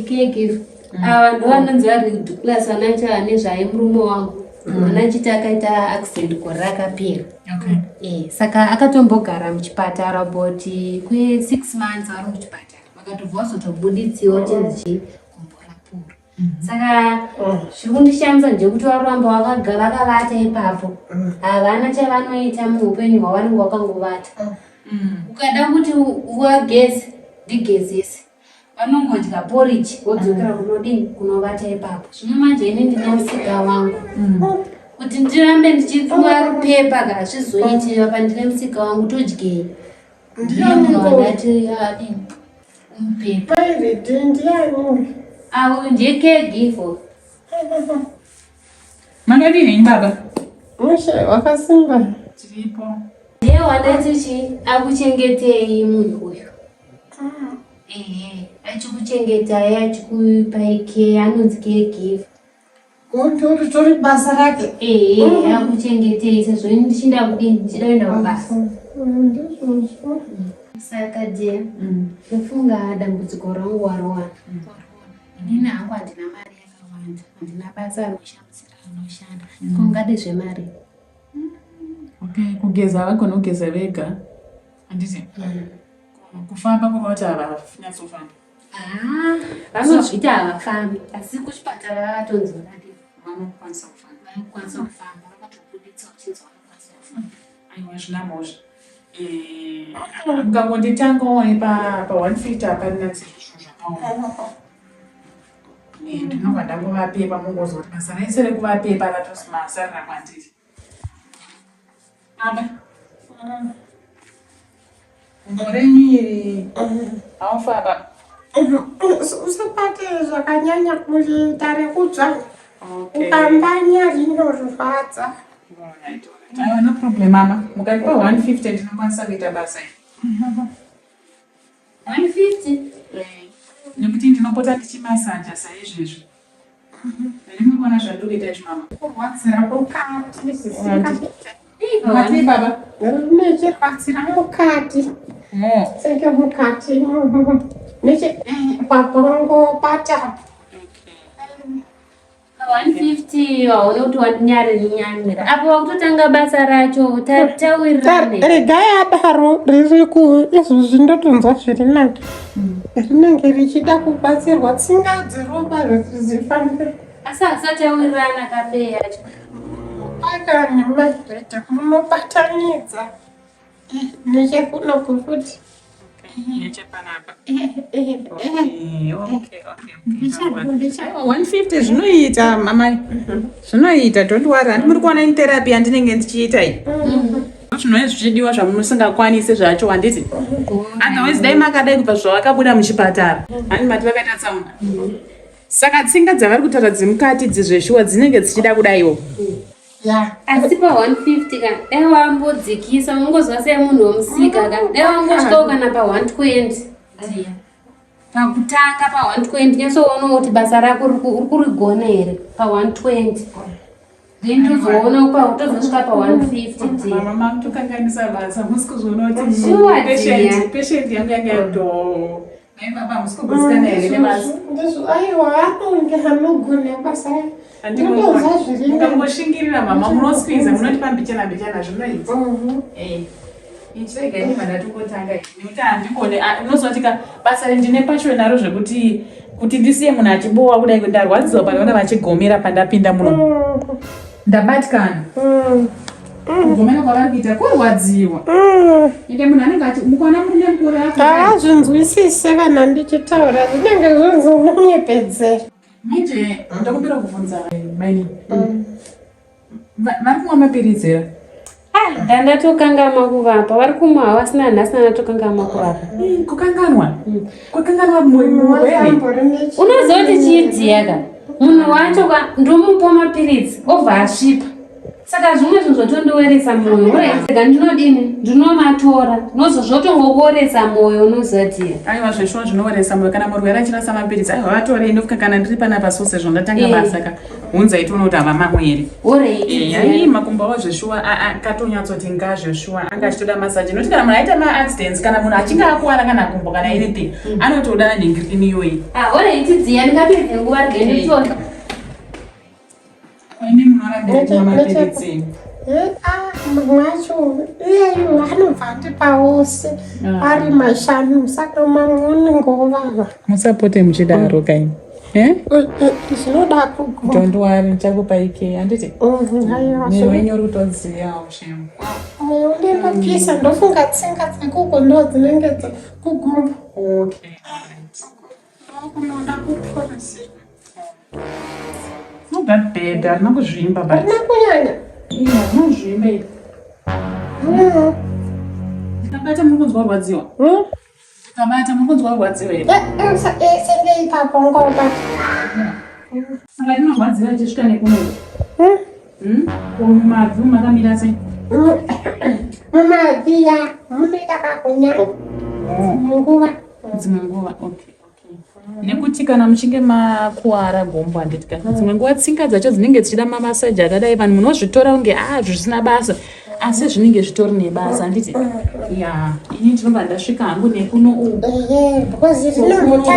Keke ndo vanonzi vari Douglas anaita nezvaye murume wangu anachiti akaita accident gore rakapera. Saka akatombogara muchipatara boti kwe6 months ari muchipatara vakatobva vazotobuditsiwa chinzi kumborapura. Saka zviri kundishamisa ndekuti varamba vakavata ipapo havana chavanoita muupenyu hwavanenge vakangovata. Ukada kuti wagezi ndigezese vanongodya porridge wodzokera kunodini kunovata ipapo. Zvino manje ini ndine musika wangu kuti ndirambe ndichitsuwa rupepa kana zvizoiti apa ndine musika wangu todyei. Ndiye munhu akati adini umupepa awo ndiye caregiver. Makadini baba? Mushe wakasimba tiripo. Ndiye wanatichi akuchengetei munhu uyu. Achikuchengetai achikupai care anonzi caregiver. Kuti tori basa rake. Akuchengetei sezvo ndichinda kudini ndichienda kubasa. Saka je ndofunga dambudziko rangu warowana. Inini hangu handina mari yakawanda, handina basa rinoshamisira rinoshanda. Kungade zvemari. Kugeza havagona kugeza vega handiti kufamba kwakauti havafinyatsofamba. Vanozvita havafambi asi kuchipatara vakatonzoradi vanokwanisa kufamba. vanokwanisa kufamba vakatobuditsa uchinzi vanokwanisa kufamba. Aiwa zvinamozvo. Mukangonditangawo pa150 haparina zvinhu zvakaoma. Ndinobva ndangovapepa mungozoti basa raise rekuvapepa ratosimasarira kwandiri. Aba ngorenyu iri haufaba usapate zvakanyanya kuita rekudzva ukambanya rinorwadza. Aiwa no problem mama, mukatipa 150 ndinokwanisa kuita basa iri. 150 nekuti ndinopota ndichimasanja saizvezvo. Ndinokona zvandikuita izvi mama. Kurwadzira mukati zvisingabvite. Mati baba? Nechirwadzira mukati. Senge mukati. Papongopata. 150 waona kuti wandinyarira apo wakutotanga basa racho tawirirane. Regai adaro riri izvozvi ndotonzwa zviri nake. Rinenge richida kubatsirwa tsinga dzeropa zvifanire. Asi asatawirirana kafe yacho. Aka nemabhedha munobatanidza. Nechekuno kufuti. Nechepanapa. 150 zvinoita mama. Zvinoita don't worry. Handimuri kuona in therapy andinenge ndichiita iyi. Zvinova zvichidiwa zvamusingakwanisi zvacho handiti. Otherwise dai makadai kubva zvawakabuda muchipatara. Hani mati vakaita tsaona. Saka tsinga dzavari kutaura dzemukati dzizveshuwa dzinenge dzichida kudaiwo. Asi pa 150 kana dai wambodzikisa ungozwa semunhu womusika kana dai wangosvikawo kana pa 120. Pakutanga pa 120 nyasoona kuti basa rako uri kurigona here pa 120. Then tozoona kupa utozosvika pa 150. Mama tokanganisa basa musikuzvoona kuti patient yangu yange yato. Nai baba musikugutsikana here nebasa. Aiwa atonge hanogona basa. Mukangoshingirira mama munoskwiza munoti pambichana bichana zvinoita. Ichirega ini mandatongotanga nekuti handikone unozotika basa rendine pacho naro zvekuti kuti ndisiye munhu achibowa kudai ndarwadziwa panoona vachigomera pandapinda muno. Ndabatkana. Kugomera kwavari kuita kurwadziwa. Ende munhu anenge mukona mune mukuru yako. Havazvinzwisise kana ndichitaura zvinenge zvinzomunyepedzera. Manje ndakumbira kuvunza maini. Vari kumwa mapiritsi here? Ndatokangama kuvapa vari kumwa havasina nhasi ndatokangama kuvapa. Kukanganwa? Kukanganwa muwere? Unoziva kuti chiidziyaka munhu wacho ndomupa mapiritsi obva asvipa Saka zvimwe zvinhu zvatondoweresa mwoyo saka ndinodini ndinomatora nozozvotongoboresa mwoyo unozati aiwa zveshuwa zvinoweresa mwoyo kana murwere achirasa mapiritsi aiwa vatorei ndofuka kana ndiri panapa sose zvandatanga basa ka hunza itoona kuti hava mamweri ai makumbo avo zveshuwa akatonyatsooti ngazveshuwa anga achitoda masaji noti kana munhu aita maaccidents kana munhu achinge akuwara kana kumbo kana anything anotoda nhengirini iyoyi orei tidziya ndingapedze nguva rigenditora ine munorambira mapiritsi mwacho iyeyu anobva andipa wose ari mashanu saka mamwe unenge wovava musapote muchidaro kaini zvinoda kuguma tondwari ndichakupa ike handiti newenyu rutodziyawo shemu unenopisa ndofunga tsinga dzekuko ndo dzinenge kuguma kunoda kuporesa that bed arina kuzvimba but arina kunyanya nozvimba iri ndikabata muri kunzwa kurwadziwa ndikabata muri kunzwa kurwadziwa iri senge ipapo ngobata saka rinorwadziwa tichisvika nekunoku mumabvi makamira sei mumabviya munoita kakunyanya dzimwe nguva okay nekuti kana muchinge makuwara gombo handiti kana dzimwe nguva tsinga dzacho dzinenge dzichida mamasaji akadai vanhu munozvitora kunge zvisina basa asi zvinenge zvitori nebasa handiti ya ini ndinobva ndasvika hangu nekuno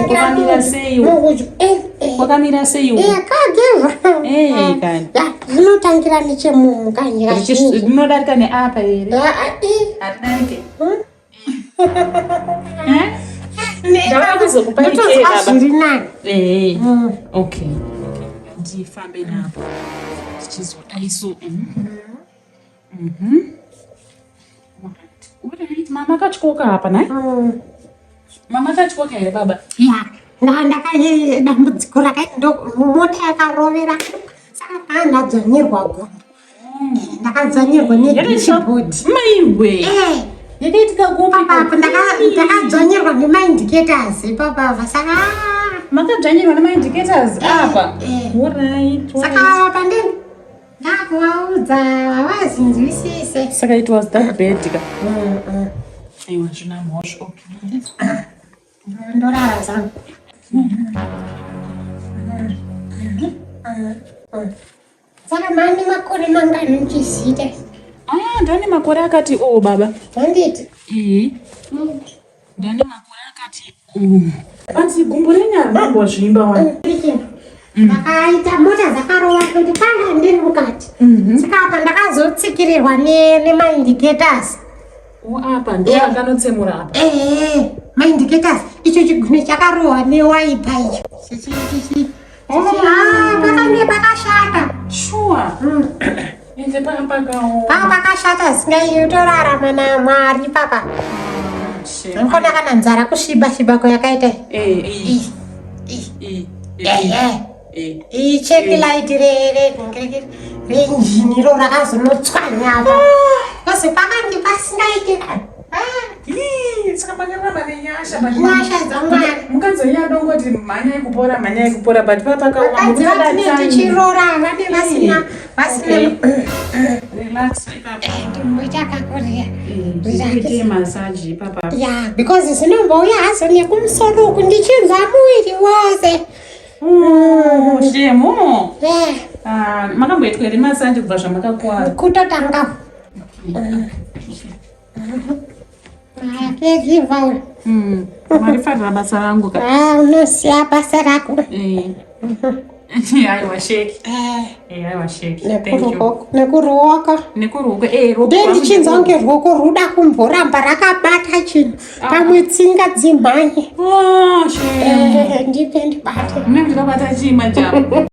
kwakamira sei kwakamira sei zvinotangira nechemumukanya rinodarika neapa here haridarike ndavakuzokupa okay ndifambe napo tichizodaiso mama katyoka apa nai mama katyoka here baba ndakanye dambudziko mota yakarovera saka ndadzanyirwa gombo ndakadzanyirwa nechibhodhi maiwe yakaitika kupi ndakadzanyirwa nemaindicators ipapapa saka makadzanyirwa nemaindicators apa saka pandini ndakuvaudza havazinzwisise saka it was that bad ka aiwa zvina mhosvo ndorara zangu saka mane makore mangani muchiziita ndane makore akati baba handiti ndane makore akati asi gumbo renyara rambozvimba wani ndakaita mota dzakarova kuti panga ndiri mukati saka apa ndakazotsikirirwa nemaindicators apa ndo akanotsemura apa maindicators icho chigune chakarohwa newaipa icho pakange pakashata shuwa ende pakashata zingaitorarama naMwari papa nkona kana nzara kusviba kwayakaita ichekilight renjini ro rakazonotswanya apa kozi pakange pasingaite saka makaramba nenyasha dzamwari mukazonya dongoti mhanyai kupora but papakaatichirorana nevasina ndimbochakakorea masaji papa because zinombouya hazo nekumusoro uku ndichinzwa muviri wose shemo makamboitwa here masaji kubva zvamakakuwara kutotanga kegiva marifarira basa rangu ka unosiya basa rako aiwa sheki aiwa sheki nekuruoko ndendichinza kunge ruoko ruda kumboramba rakabata chinhu pamwe tsinga dzimhanye sheki ndipe ndibate ndinenge ndakabata chima chamo